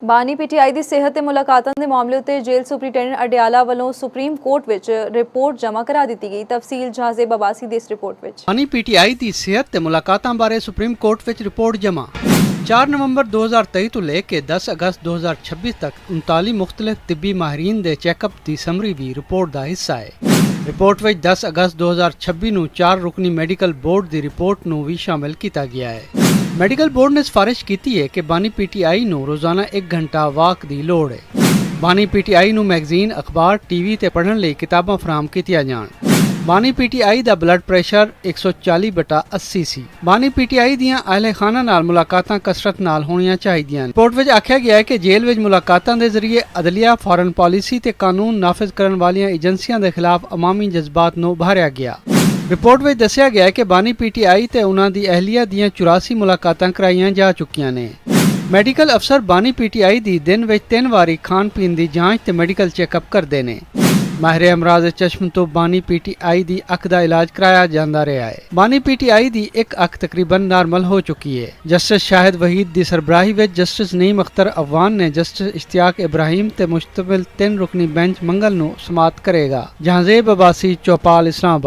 ਬਾਨੀ ਪੀਟੀਆਈ ਦੀ ਸਿਹਤ ਤੇ ਮੁਲਾਕਾਤਾਂ ਦੇ ਮਾਮਲੇ ਉੱਤੇ ਜੇਲ੍ਹ ਸੁਪਰਡੈਂਟ ਅਡਿਆਲਾ ਵੱਲੋਂ ਸੁਪਰੀਮ ਕੋਰਟ ਵਿੱਚ ਰਿਪੋਰਟ ਜਮ੍ਹਾਂ ਕਰਾ ਦਿੱਤੀ ਗਈ। ਤਫਸੀਲ ਜਾਜ਼ੇਬ ਅਬਾਸੀ ਦੀ ਇਸ ਰਿਪੋਰਟ ਵਿੱਚ। ਬਾਨੀ ਪੀਟੀਆਈ ਦੀ ਸਿਹਤ ਤੇ ਮੁਲਾਕਾਤਾਂ ਬਾਰੇ ਸੁਪਰੀਮ ਕੋਰਟ ਵਿੱਚ ਰਿਪੋਰਟ ਜਮ੍ਹਾਂ 4 ਨਵੰਬਰ 2023 ਤੋਂ ਲੈ ਕੇ 10 ਅਗਸਤ 2026 ਤੱਕ 39 ਮੁxtਲਿਫ ਤਿੱਬੀ ਮਾਹਿਰੀਨ ਦੇ ਚੈੱਕਅਪ ਦੀ ਸਮਰੀ ਵੀ ਰਿਪੋਰਟ ਦਾ ਹਿੱਸਾ ਹੈ। ਰਿਪੋਰਟ ਵਿੱਚ 10 ਅਗਸਤ 2026 ਨੂੰ 4 ਰੁਕਨੀ ਮੈਡੀਕਲ ਬੋਰਡ ਦੀ ਰਿਪੋਰਟ ਨੂੰ ਵੀ ਸ਼ਾਮਿਲ ਕੀਤਾ ਗਿਆ ਹੈ। ਮੈਡੀਕਲ ਬੋਰਡ ਨੇ ਸਿਫਾਰਿਸ਼ ਕੀਤੀ ਹੈ ਕਿ ਬਾਨੀ ਪੀਟੀਆਈ ਨੂੰ ਰੋਜ਼ਾਨਾ 1 ਘੰਟਾ ਵਾਕ ਦੀ ਲੋੜ ਹੈ। ਬਾਨੀ ਪੀਟੀਆਈ ਨੂੰ ਮੈਗਜ਼ੀਨ, ਅਖਬਾਰ, ਟੀਵੀ ਤੇ ਪੜ੍ਹਨ ਲਈ ਕਿਤਾਬਾਂ ਫਰਾਹਮ ਕੀਤੀਆਂ ਜਾਣ। ਬਾਨੀ ਪੀਟੀਆਈ ਦਾ ਬਲੱਡ ਪ੍ਰੈਸ਼ਰ 140/80 ਸੀ। ਬਾਨੀ ਪੀਟੀਆਈ ਦੀਆਂ ਅਹਿਲੇ ਖਾਨਾ ਨਾਲ ਮੁਲਾਕਾਤਾਂ ਕਸਰਤ ਨਾਲ ਹੋਣੀਆਂ ਚਾਹੀਦੀਆਂ ਹਨ। ਰਿਪੋਰਟ ਵਿੱਚ ਆਖਿਆ ਗਿਆ ਹੈ ਕਿ ਜੇਲ੍ਹ ਵਿੱਚ ਮੁਲਾਕਾਤਾਂ ਦੇ ਜ਼ਰੀਏ ਅਦਲੀਆ, ਫੌਰਨ ਪਾਲਿਸੀ ਤੇ ਕਾਨੂੰਨ ਨਾਫਿਜ਼ ਕਰਨ ਵਾਲੀਆਂ ਏਜੰਸੀਆਂ ਦੇ ਖਿਲਾਫ ਅਵਾਮੀ ਜਜ਼ਬਾਤ ਨੂੰ ਉਭਾਰਿਆ ਗਿਆ। ਰਿਪੋਰਟ ਵਿੱਚ ਦੱਸਿਆ ਗਿਆ ਹੈ ਕਿ ਬਾਨੀ ਪੀਟੀਆਈ ਤੇ ਉਹਨਾਂ ਦੀ ਅਹਿਲੀਆ ਦੀਆਂ 84 ਮੁਲਾਕਾਤਾਂ ਕਰਾਈਆਂ ਜਾ ਚੁੱਕੀਆਂ ਨੇ। ਮੈਡੀਕਲ ਅਫਸਰ ਬਾਨੀ ਪੀਟੀਆਈ ਦੀ ਦਿਨ ਵਿੱਚ 3 ਵਾਰੀ ਖਾਣ ਪੀਣ ਦੀ ਜਾਂਚ ਤੇ ਮੈਡੀਕਲ ਚੈੱਕਅਪ ਕਰਦੇ ਨੇ। ਮਾਹਿਰ ਅਮਰਾਜ਼ ਚਸ਼ਮ ਤੋਂ ਬਾਨੀ ਪੀਟੀਆਈ ਦੀ ਅੱਖ ਦਾ ਇਲਾਜ ਕਰਾਇਆ ਜਾਂਦਾ ਰਿਹਾ ਹੈ। ਬਾਨੀ ਪੀਟੀਆਈ ਦੀ ਇੱਕ ਅੱਖ ਤਕਰੀਬਨ ਨਾਰਮਲ ਹੋ ਚੁੱਕੀ ਹੈ। ਜਸਟਿਸ ਸ਼ਾਹਿਦ ਵਹੀਦ ਦੀ ਸਰਬਰਾਹੀ ਵਿੱਚ ਜਸਟਿਸ ਨਈਮ ਅਖਤਰ ਅਫਵਾਨ ਨੇ ਜਸਟਿਸ ਇਸ਼ਤਿਆਕ ਇਬਰਾਹੀਮ ਤੇ ਮੁਸ਼ਤਮਿਲ 3 ਰੁਕਨੀ ਬੈਂਚ ਮੰਗਲ ਨੂੰ ਸਮਾਅਤ ਕਰੇਗਾ। ਜਾਜ਼ੇਬ ਅਬਾਸੀ, ਚੌਪਾਲ, ਇਸਲਾਮਾਬਾਦ।